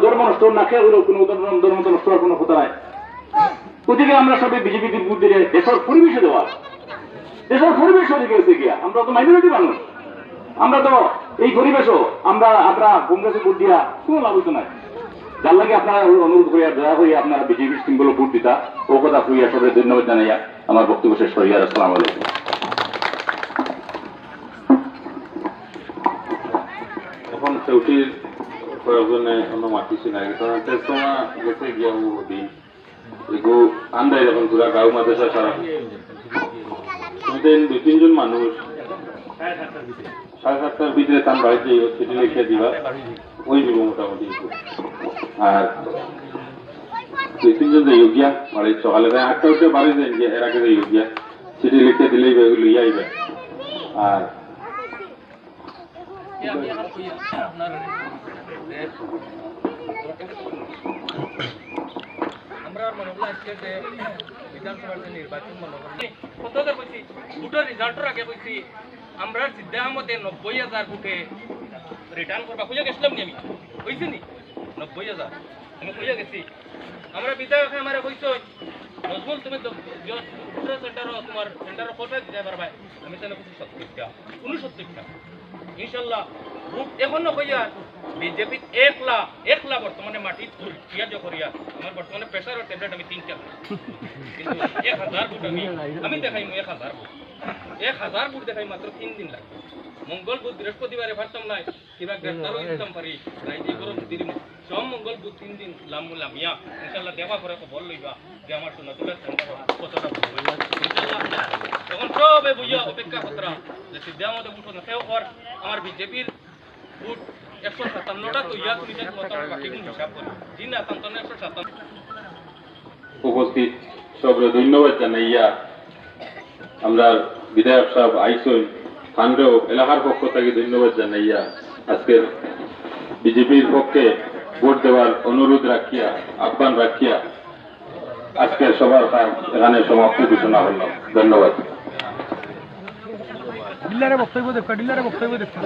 ধর্ম নষ্ট না খেয়ে হলেও কোনো ধর্ম নষ্ট হওয়ার কোনো কথা নাই। ওদিকে আমরা সবাই বিজেপি বুদ্ধি দেশের পরিবেশে দেওয়া, দেশের পরিবেশ ওদিকে হচ্ছে গিয়া আমরা তো মাইনরিটি মানুষ, আমরা তো এই পরিবেশও আমরা কংগ্রেসের ভোট দিয়া কোনো লাভ হইতো নাই। যার লাগে আপনারা অনুরোধ করিয়া দয়া করিয়া আপনারা বিজেপি সিম্বল ভোট দিতা ও কথা কইয়া সবাই ধন্যবাদ জানাইয়া আমার বক্তব্য শেষ করি। আসসালামু আলাইকুম। এখন চৌকির কয়েকজনে অন্য মাতিছি না কারণ তেজমা গেছে গিয়া দিন এগু আন্দাই যখন পুরা গাঁও মাদ্রাসা সারা দুই তিনজন মানুষ 7:30টার ভিতরে তার বাড়িতে চিঠি লিখে দিবা ওই দিব মোটামুটি। আর দুই তিনজন যাই গিয়া বাড়ির সকালে 8টা উঠে বাড়ি যাই যে এর আগে যাই গিয়া চিঠি লিখে দিলেই লইয়া আইবে। আর আমরা মনে হলো আজকে যে বিধানসভার যে নির্বাচন মনে করি কতটা কইছি ভোটের রেজাল্টের আগে কইছি আমরা সিদ্ধা আহমদে 90,000 ভোটে রিটার্ন করবা খুঁজে গেছিলাম নি আমি কইছি নি 90,000 আমি খুঁজে গেছি। আমরা বিধায়ক আমার কইছো নজমুল তুমি তো সেন্টার তোমার সেন্টার কোথায় দিতে পারবা, আমি তাহলে কইছি 70টা 69টা ইনশাল্লাহ ভোট এখনো কইয়া বিজেপি একলা বর্তমানে মাটি পিয়াজ করিয়া আমার বর্তমানে প্রেসারের ট্যাবলেট আমি 3টা কিন্তু 1000 ভোট আমি দেখাই 1000 ভোট দেখাই মাত্র 3 দিন লাগবে। মঙ্গল বুধ বৃহস্পতিবারে ভাবতাম নাই কিবা গ্রেফতারও দিতাম পারি রাইতে গরম দিদিম সব মঙ্গল বুধ 3 দিন লামিয়া ইনশাল্লাহ দেওয়া করে বল লইবা যে আমার সোনাতুলার সেন্টার কতটা ইনশাল্লাহ তখন সবে বুঝিয়া অপেক্ষা কতরা যে সিদ্ধা আমাদের ভোট না কেউ কর আমার বিজেপির ভোট 157টা তো ইয়া তুমি বাকি হিসাব করি জি না 157 উপস্থিত সবরে ধন্যবাদ জানাইয়া আমরা বিধায়ক সাহেব আইসন খানরেও এলাকার পক্ষ থেকে ধন্যবাদ জানাইয়া আজকের বিজেপির পক্ষে ভোট দেওয়ার অনুরোধ রাখিয়া আহ্বান রাখিয়া আজকের সবার কাজ এখানে সমাপ্তি ঘোষণা হল। ধন্যবাদ। ডিলারে বক্তব্য দেখো